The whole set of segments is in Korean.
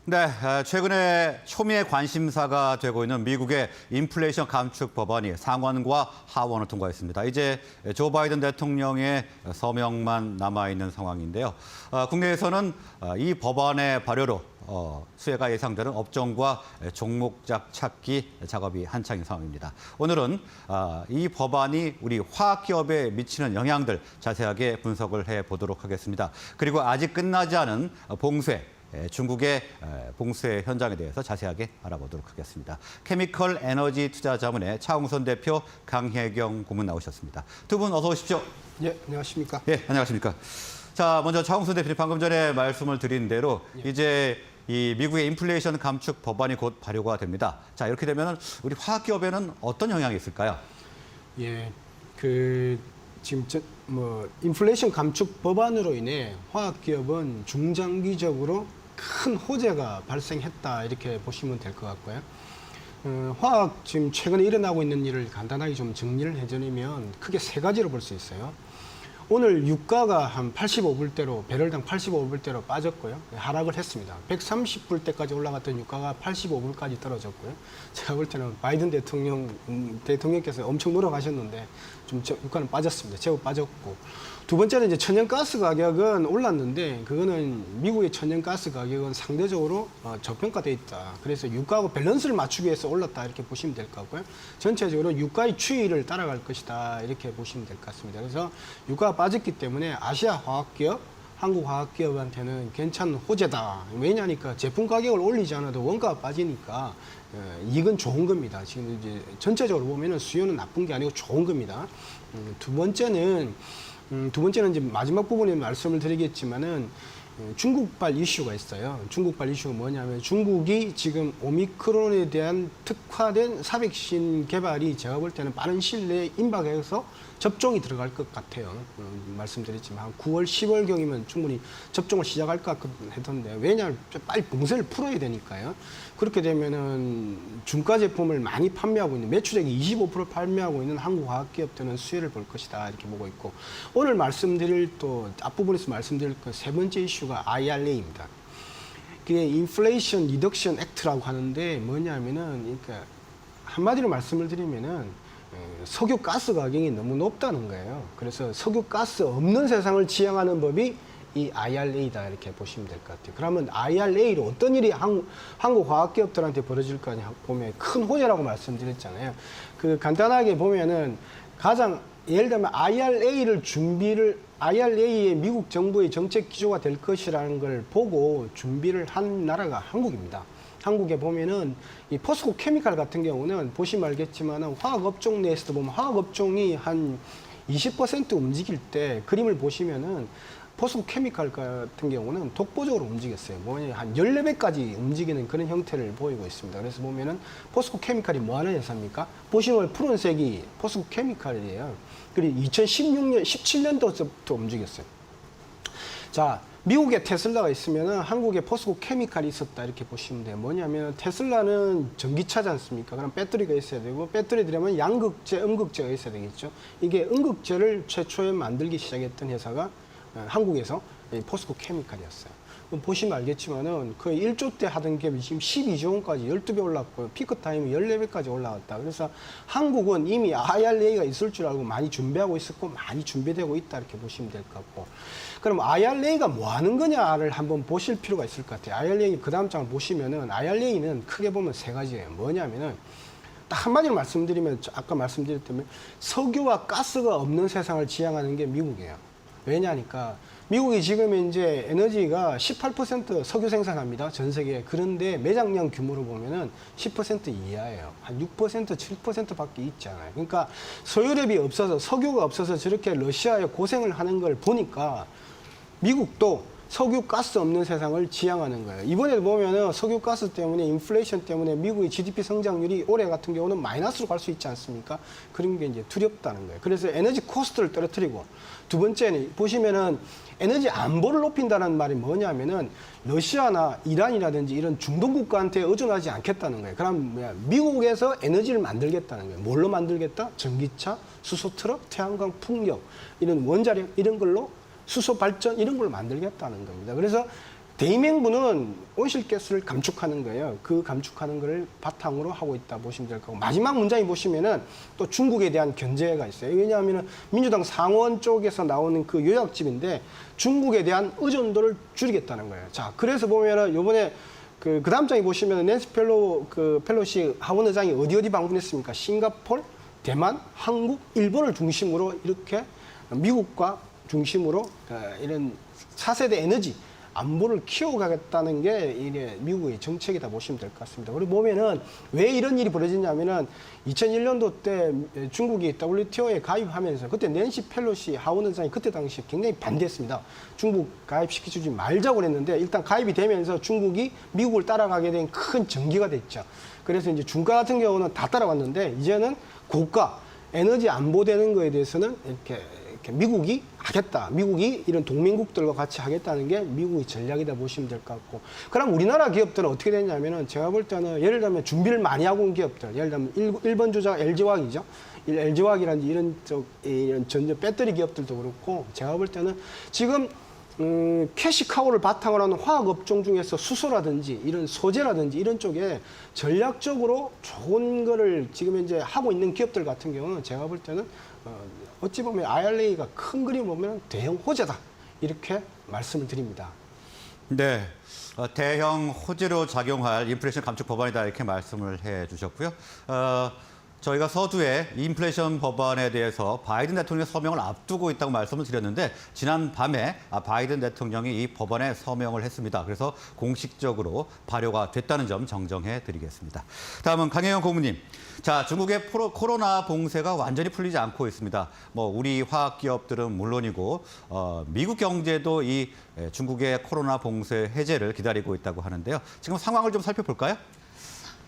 네, 최근에 초미의 관심사가 되고 있는 미국의 인플레이션 감축 법안이 상원과 하원을 통과했습니다. 이제 조 바이든 대통령의 서명만 남아있는 상황인데요. 국내에서는 이 법안의 발효로 수혜가 예상되는 업종과 종목작 찾기 작업이 한창인 상황입니다. 오늘은 이 법안이 우리 화학기업에 미치는 영향들 자세하게 분석을 해보도록 하겠습니다. 그리고 아직 끝나지 않은 봉쇄, 중국의 봉쇄 현장에 대해서 자세하게 알아보도록 하겠습니다. 케미컬 에너지 투자자문의 차홍선 대표, 강혜경 고문 나오셨습니다. 두 분 어서 오십시오. 예, 안녕하십니까. 예, 안녕하십니까. 자, 먼저 차홍선 대표님 방금 전에 말씀을 드린 대로 이제 이 미국의 인플레이션 감축 법안이 곧 발효가 됩니다. 자, 이렇게 되면 우리 화학기업에는 어떤 영향이 있을까요? 예, 지금 인플레이션 감축 법안으로 인해 화학기업은 중장기적으로 큰 호재가 발생했다 이렇게 보시면 될 것 같고요. 지금 최근에 일어나고 있는 일을 간단하게 좀 정리를 해드리면 크게 세 가지로 볼 수 있어요. 오늘 유가가 한 85불대로 배럴당 85불대로 빠졌고요. 하락을 했습니다. 130불대까지 올라갔던 유가가 85불까지 떨어졌고요. 제가 볼 때는 바이든 대통령께서 엄청 노력하셨는데 좀 유가는 빠졌습니다. 제법 빠졌고. 두 번째는 이제 천연가스 가격은 올랐는데 그거는 미국의 천연가스 가격은 상대적으로 저평가돼 있다. 그래서 유가하고 밸런스를 맞추기 위해서 올랐다 이렇게 보시면 될 것 같고요. 전체적으로 유가의 추이를 따라갈 것이다 이렇게 보시면 될 것 같습니다. 그래서 유가가 빠졌기 때문에 아시아 화학기업, 한국 화학기업한테는 괜찮은 호재다. 왜냐하니까 제품 가격을 올리지 않아도 원가가 빠지니까 이익은 좋은 겁니다. 지금 이제 전체적으로 보면은 수요는 나쁜 게 아니고 좋은 겁니다. 두 번째는 이제 마지막 부분에 말씀을 드리겠지만은 중국발 이슈가 있어요. 중국발 이슈가 뭐냐면 중국이 지금 오미크론에 대한 특화된 사백신 개발이 제가 볼 때는 빠른 시일 내에 임박해서 접종이 들어갈 것 같아요. 말씀드렸지만 한 9월, 10월경이면 충분히 접종을 시작할 것 같던데 왜냐하면 빨리 봉쇄를 풀어야 되니까요. 그렇게 되면은 중가 제품을 많이 판매하고 있는 매출액이 25% 판매하고 있는 한국 화학기업들은 수혜를 볼 것이다 이렇게 보고 있고 오늘 말씀드릴 또 앞부분에서 말씀드릴 그 세 번째 이슈가 IRA입니다. 그게 인플레이션 리덕션 액트라고 하는데 뭐냐면은 그러니까 한마디로 말씀을 드리면은 석유 가스 가격이 너무 높다는 거예요. 그래서 석유 가스 없는 세상을 지향하는 법이 이 IRA다 이렇게 보시면 될 것 같아요. 그러면 IRA로 어떤 일이 한국 화학기업들한테 벌어질까 보면 큰 호재라고 말씀드렸잖아요. 간단하게 보면은 가장 예를 들면 IRA의 미국 정부의 정책 기조가 될 것이라는 걸 보고 준비를 한 나라가 한국입니다. 한국에 보면은 이 포스코 케미칼 같은 경우는 보시면 알겠지만은 화학업종 내에서도 보면 화학업종이 한 20% 움직일 때 그림을 보시면은 포스코 케미칼 같은 경우는 독보적으로 움직였어요. 뭐냐, 한 14배까지 움직이는 그런 형태를 보이고 있습니다. 그래서 보면은 포스코 케미칼이 뭐 하는 회사입니까? 보시면 푸른색이 포스코 케미칼이에요. 그리고 2016년, 17년도부터 움직였어요. 자, 미국에 테슬라가 있으면은 한국에 포스코 케미칼이 있었다 이렇게 보시면 돼요. 뭐냐면 테슬라는 전기차지 않습니까? 그럼 배터리가 있어야 되고 배터리 들으면 양극재, 음극재가 있어야 되겠죠. 이게 음극재를 최초에 만들기 시작했던 회사가 한국에서 포스코 케미칼이었어요. 보시면 알겠지만은 거의 1조 때 하던 게 지금 12조 원까지 12배 올랐고요. 피크 타임은 14배까지 올라갔다. 그래서 한국은 이미 IRA가 있을 줄 알고 많이 준비하고 있었고 많이 준비되고 있다 이렇게 보시면 될 것 같고. 그럼 IRA가 뭐 하는 거냐를 한번 보실 필요가 있을 것 같아요. IRA 그 다음 장을 보시면은 IRA는 크게 보면 세 가지예요. 뭐냐면은 딱 한마디로 말씀드리면 아까 말씀드렸다면 석유와 가스가 없는 세상을 지향하는 게 미국이에요. 왜냐하니까 미국이 지금 이제 에너지가 18% 석유 생산합니다. 전 세계에. 그런데 매장량 규모로 보면은 10% 이하예요. 한 6%, 7%밖에 있지 않아요. 그러니까 소유력이 없어서 석유가 없어서 저렇게 러시아에 고생을 하는 걸 보니까 미국도 석유 가스 없는 세상을 지향하는 거예요. 이번에도 보면은 석유 가스 때문에 인플레이션 때문에 미국의 GDP 성장률이 올해 같은 경우는 마이너스로 갈 수 있지 않습니까? 그런 게 이제 두렵다는 거예요. 그래서 에너지 코스트를 떨어뜨리고 두 번째는 보시면은 에너지 안보를 높인다는 말이 뭐냐면은 러시아나 이란이라든지 이런 중동 국가한테 의존하지 않겠다는 거예요. 그럼 뭐야? 미국에서 에너지를 만들겠다는 거예요. 뭘로 만들겠다? 전기차, 수소 트럭, 태양광, 풍력 이런 원자력 이런 걸로 수소 발전 이런 걸 만들겠다는 겁니다. 그래서 대의명분은 온실가스를 감축하는 거예요. 그 감축하는 거를 바탕으로 하고 있다 보시면 될 거고, 마지막 문장에 보시면은 또 중국에 대한 견제가 있어요. 왜냐하면 민주당 상원 쪽에서 나오는 그 요약집인데 중국에 대한 의존도를 줄이겠다는 거예요. 자, 그래서 보면은 요번에 그 다음 장에 보시면 낸시 펠로시 하원 의장이 어디 방문했습니까? 싱가포르, 대만, 한국, 일본을 중심으로 이렇게 미국과 중심으로 이런 차세대 에너지 안보를 키워가겠다는 게 이게 미국의 정책이다 보시면 될 것 같습니다. 그리고 보면은 왜 이런 일이 벌어지냐면은 2001년도 때 중국이 WTO에 가입하면서 그때 낸시 펠로시 하원 의장이 그때 당시에 굉장히 반대했습니다. 중국 가입시키지 말자고 그랬는데 일단 가입이 되면서 중국이 미국을 따라가게 된 큰 전기가 됐죠. 그래서 이제 중가 같은 경우는 다 따라왔는데 이제는 고가 에너지 안보되는 거에 대해서는 이렇게 미국이 하겠다. 미국이 이런 동맹국들과 같이 하겠다는 게 미국의 전략이다 보시면 될 것 같고. 그럼 우리나라 기업들은 어떻게 되냐면은 제가 볼 때는 예를 들면 준비를 많이 하고 온 기업들, 예를 들면 일본 주자 LG화학이죠. LG화학이라든지 이런 전자 배터리 기업들도 그렇고 제가 볼 때는 지금 캐시카우를 바탕으로 하는 화학 업종 중에서 수소라든지 이런 소재라든지 이런 쪽에 전략적으로 좋은 거를 지금 현재 하고 있는 기업들 같은 경우는 제가 볼 때는 어찌 보면 IRA가 큰 그림 보면 대형 호재다 이렇게 말씀을 드립니다. 네, 대형 호재로 작용할 인플레이션 감축 법안이다 이렇게 말씀을 해주셨고요. 저희가 서두에 인플레이션 법안에 대해서 바이든 대통령의 서명을 앞두고 있다고 말씀을 드렸는데 지난 밤에 바이든 대통령이 이 법안에 서명을 했습니다. 그래서 공식적으로 발효가 됐다는 점 정정해 드리겠습니다. 다음은 강혜영 고문님. 자, 중국의 코로나 봉쇄가 완전히 풀리지 않고 있습니다. 우리 화학 기업들은 물론이고 미국 경제도 이 중국의 코로나 봉쇄 해제를 기다리고 있다고 하는데요. 지금 상황을 좀 살펴볼까요?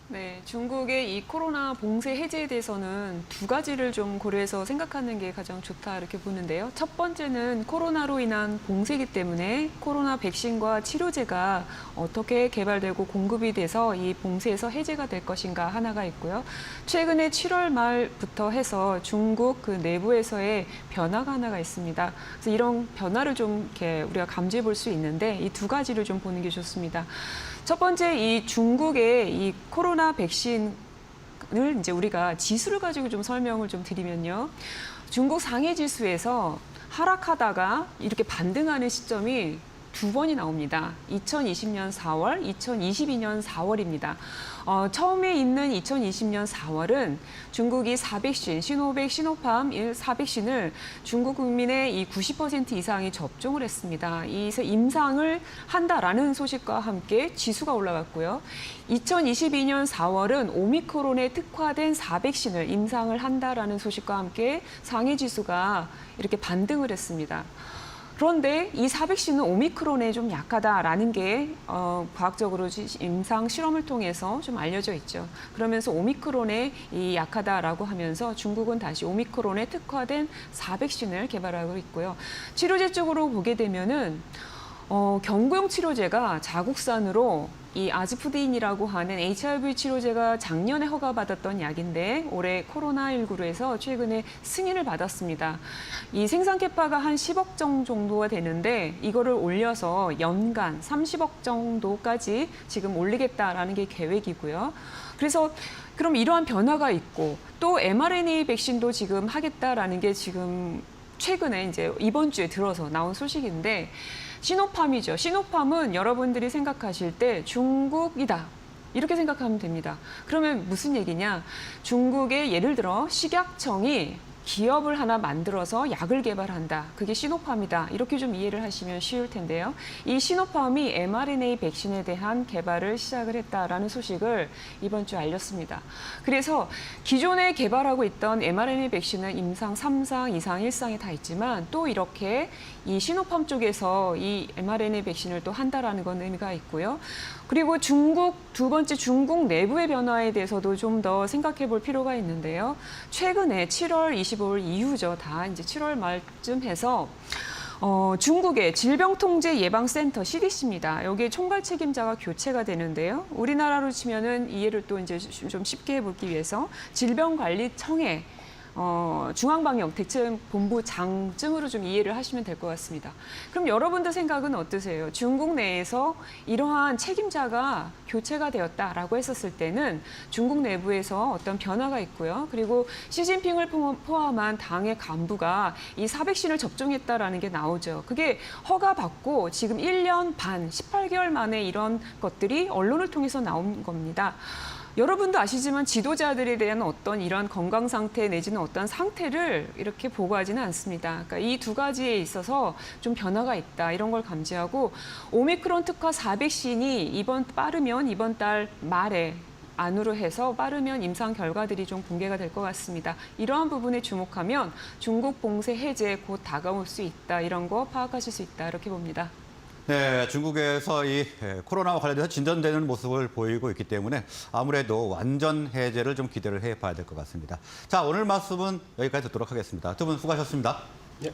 네, 중국의 이 코로나 봉쇄 해제에 대해서는 두 가지를 좀 고려해서 생각하는 게 가장 좋다 이렇게 보는데요. 첫 번째는 코로나로 인한 봉쇄이기 때문에 코로나 백신과 치료제가 어떻게 개발되고 공급이 돼서 이 봉쇄에서 해제가 될 것인가 하나가 있고요. 최근에 7월 말부터 해서 중국 그 내부에서의 변화가 하나가 있습니다. 그래서 이런 변화를 좀 이렇게 우리가 감지해 볼 수 있는데 이 두 가지를 좀 보는 게 좋습니다. 첫 번째, 이 중국의 이 코로나 백신을 이제 우리가 지수를 가지고 좀 설명을 좀 드리면요. 중국 상해 지수에서 하락하다가 이렇게 반등하는 시점이 두 번이 나옵니다. 2020년 4월, 2022년 4월입니다. 처음에 있는 2020년 4월은 중국이 4백신, 시노백, 시노팜 4백신을 중국 국민의 이 90% 이상이 접종을 했습니다. 이 임상을 한다라는 소식과 함께 지수가 올라갔고요. 2022년 4월은 오미크론에 특화된 4백신을 임상을 한다라는 소식과 함께 상해 지수가 이렇게 반등을 했습니다. 그런데 이 4백신은 오미크론에 좀 약하다라는 게 과학적으로 임상 실험을 통해서 좀 알려져 있죠. 그러면서 오미크론에 이 약하다라고 하면서 중국은 다시 오미크론에 특화된 4백신을 개발하고 있고요. 치료제 쪽으로 보게 되면은 경구용 치료제가 자국산으로 이 아즈푸딘이라고 하는 HIV 치료제가 작년에 허가받았던 약인데 올해 코로나19로 해서 최근에 승인을 받았습니다. 이 생산 캐파가 한 10억 정도가 되는데 이거를 올려서 연간 30억 정도까지 지금 올리겠다라는 게 계획이고요. 그래서 그럼 이러한 변화가 있고 또 mRNA 백신도 지금 하겠다라는 게 지금 최근에 이제 이번 주에 들어서 나온 소식인데 시노팜이죠. 시노팜은 여러분들이 생각하실 때 중국이다. 이렇게 생각하면 됩니다. 그러면 무슨 얘기냐? 중국의 예를 들어 식약청이 기업을 하나 만들어서 약을 개발한다. 그게 시노팜이다. 이렇게 좀 이해를 하시면 쉬울 텐데요. 이 시노팜이 mRNA 백신에 대한 개발을 시작을 했다라는 소식을 이번 주 알렸습니다. 그래서 기존에 개발하고 있던 mRNA 백신은 임상 3상, 2상, 1상에 다 있지만 또 이렇게 이 시노팜 쪽에서 이 mRNA 백신을 또 한다라는 건 의미가 있고요. 그리고 두 번째 중국 내부의 변화에 대해서도 좀 더 생각해 볼 필요가 있는데요. 최근에 7월 25일 이후죠. 다 이제 7월 말쯤 해서 중국의 질병통제예방센터 CDC입니다. 여기에 총괄 책임자가 교체가 되는데요. 우리나라로 치면은 이해를 또 이제 좀 쉽게 해보기 위해서 질병관리청에 중앙방역대책본부장쯤으로 좀 이해를 하시면 될 것 같습니다. 그럼 여러분들 생각은 어떠세요? 중국 내에서 이러한 책임자가 교체가 되었다라고 했었을 때는 중국 내부에서 어떤 변화가 있고요. 그리고 시진핑을 포함한 당의 간부가 이 4백신을 접종했다라는 게 나오죠. 그게 허가받고 지금 1년 반, 18개월 만에 이런 것들이 언론을 통해서 나온 겁니다. 여러분도 아시지만 지도자들에 대한 어떤 이런 건강 상태 내지는 어떤 상태를 이렇게 보고하지는 않습니다. 그러니까 이 두 가지에 있어서 좀 변화가 있다 이런 걸 감지하고 오미크론 특화 4백신이 빠르면 이번 달 말에 안으로 해서 빠르면 임상 결과들이 좀 공개가 될 것 같습니다. 이러한 부분에 주목하면 중국 봉쇄 해제 곧 다가올 수 있다 이런 거 파악하실 수 있다 이렇게 봅니다. 네, 중국에서 이 코로나와 관련돼서 진전되는 모습을 보이고 있기 때문에 아무래도 완전 해제를 좀 기대를 해봐야 될 것 같습니다. 자, 오늘 말씀은 여기까지 듣도록 하겠습니다. 두 분 수고하셨습니다. 예.